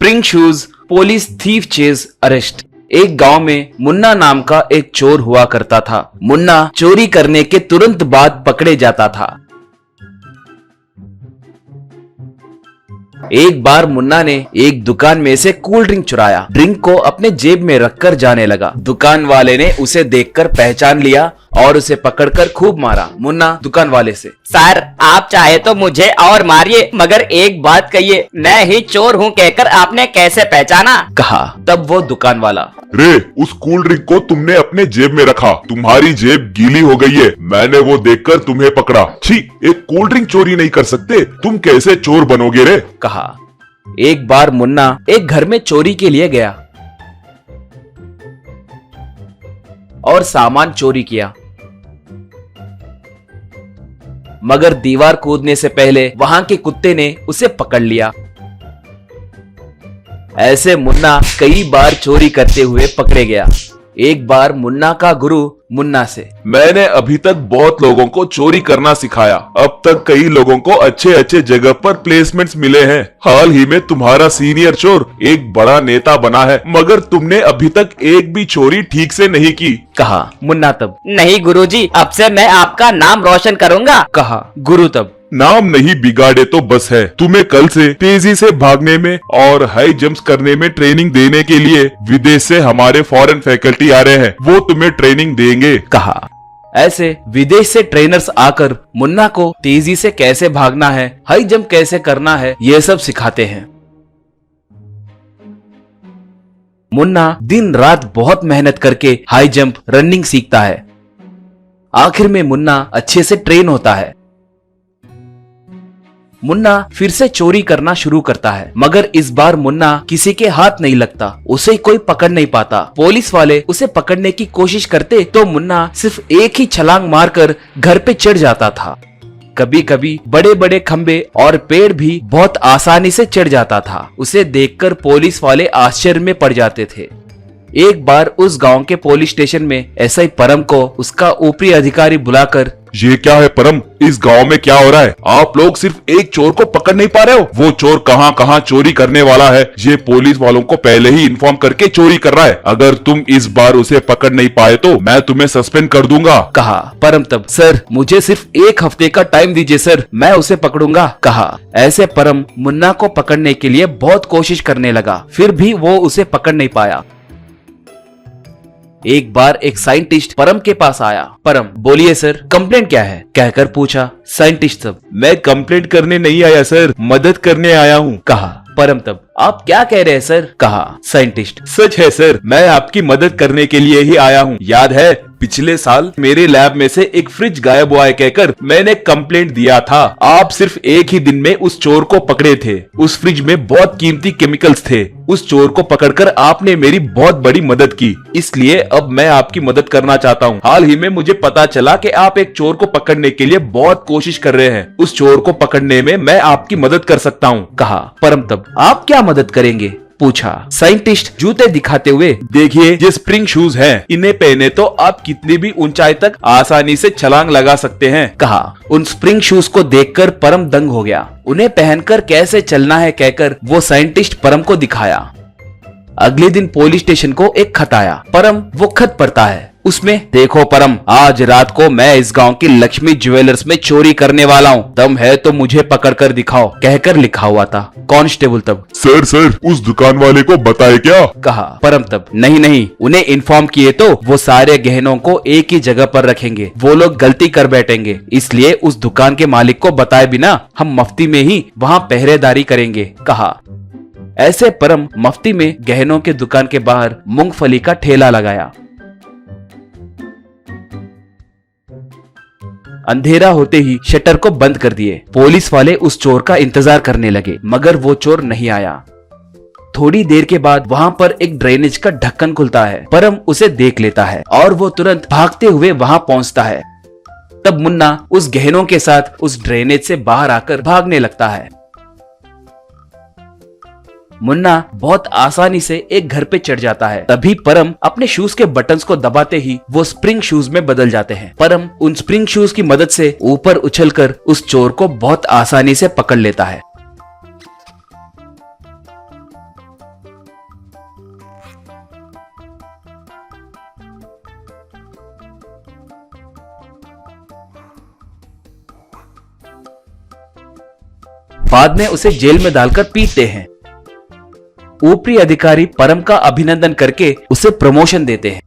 Spring shoes police thief chase arrest. एक गांव में मुन्ना नाम का एक चोर हुआ करता था। मुन्ना चोरी करने के तुरंत बाद पकड़े जाता था। एक बार मुन्ना ने एक दुकान में से कोल्ड ड्रिंक चुराया। ड्रिंक को अपने जेब में रखकर जाने लगा। दुकान वाले ने उसे देखकर पहचान लिया और उसे पकड़कर खूब मारा। मुन्ना दुकान वाले से, सर आप चाहे तो मुझे और मारिए, मगर एक बात कहिए, मैं ही चोर हूँ कहकर आपने कैसे पहचाना? कहा। तब वो दुकान वाला, रे उस कूल ड्रिंक को तुमने अपने जेब में रखा, तुम्हारी जेब गीली हो गई है, मैंने वो देखकर तुम्हें पकड़ा। छी, एक कोल्ड ड्रिंक चोरी नहीं कर सकते, तुम कैसे चोर बनोगे रे? कहा। एक बार मुन्ना एक घर में चोरी के लिए गया और सामान चोरी किया, मगर दीवार कूदने से पहले वहां के कुत्ते ने उसे पकड़ लिया। ऐसे मुन्ना कई बार चोरी करते हुए पकड़े गया। एक बार मुन्ना का गुरु मुन्ना से, मैंने अभी तक बहुत लोगों को चोरी करना सिखाया, अब तक कई लोगों को अच्छे अच्छे जगह पर प्लेसमेंट्स मिले हैं। हाल ही में तुम्हारा सीनियर चोर एक बड़ा नेता बना है, मगर तुमने अभी तक एक भी चोरी ठीक से नहीं की। कहा। मुन्ना तब, नहीं गुरुजी, अब से मैं आपका नाम रोशन करूंगा। कहा। गुरु तब, नाम नहीं बिगाड़े तो बस है, तुम्हें कल से तेजी से भागने में और हाई जंप्स करने में ट्रेनिंग देने के लिए विदेश से हमारे फॉरेन फैकल्टी आ रहे हैं, वो तुम्हें ट्रेनिंग देंगे। कहा। ऐसे विदेश से ट्रेनर्स आकर मुन्ना को तेजी से कैसे भागना है, हाई जंप कैसे करना है, ये सब सिखाते हैं। मुन्ना दिन रात बहुत मेहनत करके हाई जंप, रनिंग सीखता है। आखिर में मुन्ना अच्छे से ट्रेन होता है। मुन्ना फिर से चोरी करना शुरू करता है, मगर इस बार मुन्ना किसी के हाथ नहीं लगता, उसे कोई पकड़ नहीं पाता। पुलिस वाले उसे पकड़ने की कोशिश करते तो मुन्ना सिर्फ एक ही छलांग मारकर घर पे चढ़ जाता था। कभी कभी बड़े बड़े खंबे और पेड़ भी बहुत आसानी से चढ़ जाता था। उसे देखकर पुलिस वाले आश्चर्य में पड़ जाते थे। एक बार उस गांव के पुलिस स्टेशन में एसआई परम को उसका ऊपरी अधिकारी बुलाकर, ये क्या है परम, इस गांव में क्या हो रहा है? आप लोग सिर्फ एक चोर को पकड़ नहीं पा रहे हो, वो चोर कहाँ कहाँ चोरी करने वाला है, ये पुलिस वालों को पहले ही इन्फॉर्म करके चोरी कर रहा है। अगर तुम इस बार उसे पकड़ नहीं पाए तो मैं तुम्हें सस्पेंड कर दूंगा। कहा। परम तब, सर मुझे सिर्फ एक हफ्ते का टाइम दीजिए सर, मैं उसे पकड़ूंगा। कहा। ऐसे परम मुन्ना को पकड़ने के लिए बहुत कोशिश करने लगा, फिर भी वो उसे पकड़ नहीं पाया। एक बार एक साइंटिस्ट परम के पास आया। परम, बोलिए सर, कंप्लेंट क्या है, कहकर पूछा। साइंटिस्ट तब, मैं कंप्लेंट करने नहीं आया सर, मदद करने आया हूँ। कहा। परम तब, आप क्या कह रहे हैं सर? कहा। साइंटिस्ट, सच है सर, मैं आपकी मदद करने के लिए ही आया हूँ। याद है पिछले साल मेरे लैब में से एक फ्रिज गायब हुआ है कहकर मैंने कंप्लेंट दिया था। आप सिर्फ एक ही दिन में उस चोर को पकड़े थे। उस फ्रिज में बहुत कीमती केमिकल्स थे। उस चोर को पकड़कर आपने मेरी बहुत बड़ी मदद की, इसलिए अब मैं आपकी मदद करना चाहता हूँ। हाल ही में मुझे पता चला कि आप एक चोर को पकड़ने के लिए बहुत कोशिश कर रहे हैं। उस चोर को पकड़ने में मैं आपकी मदद कर सकता हूँ। कहा। परम तब, आप क्या मदद करेंगे? पूछा। साइंटिस्ट जूते दिखाते हुए, देखिए ये स्प्रिंग शूज हैं, इन्हें पहने तो आप कितनी भी ऊंचाई तक आसानी से छलांग लगा सकते हैं। कहा। उन स्प्रिंग शूज को देखकर परम दंग हो गया। उन्हें पहनकर कैसे चलना है कहकर वो साइंटिस्ट परम को दिखाया। अगले दिन पुलिस स्टेशन को एक खत आया। परम वो खत पढ़ता है। उसमें, देखो परम, आज रात को मैं इस गांव की लक्ष्मी ज्वेलर्स में चोरी करने वाला हूँ, दम है तो मुझे पकड़ कर दिखाओ, कहकर लिखा हुआ था। कांस्टेबल तब, सर उस दुकान वाले को बताए क्या? कहा। परम तब, नहीं, उन्हें इन्फॉर्म किए तो वो सारे गहनों को एक ही जगह पर रखेंगे, वो लोग गलती कर बैठेंगे, इसलिए उस दुकान के मालिक को बताए बिना हम मफ्ती में ही वहाँ पहरेदारी करेंगे। कहा। ऐसे परम मफ्ती में गहनों के दुकान के बाहर मूंगफली का ठेला लगाया। अंधेरा होते ही शटर को बंद कर दिए। पुलिस वाले उस चोर का इंतजार करने लगे, मगर वो चोर नहीं आया। थोड़ी देर के बाद वहां पर एक ड्रेनेज का ढक्कन खुलता है। परम उसे देख लेता है और वो तुरंत भागते हुए वहां पहुंचता है। तब मुन्ना उस गहनों के साथ उस ड्रेनेज से बाहर आकर भागने लगता है। मुन्ना बहुत आसानी से एक घर पे चढ़ जाता है। तभी परम अपने शूज के बटन्स को दबाते ही वो स्प्रिंग शूज में बदल जाते हैं। परम उन स्प्रिंग शूज की मदद से ऊपर उछलकर उस चोर को बहुत आसानी से पकड़ लेता है। बाद में उसे जेल में डालकर पीटते हैं। ऊपरी अधिकारी परम का अभिनंदन करके उसे प्रमोशन देते हैं।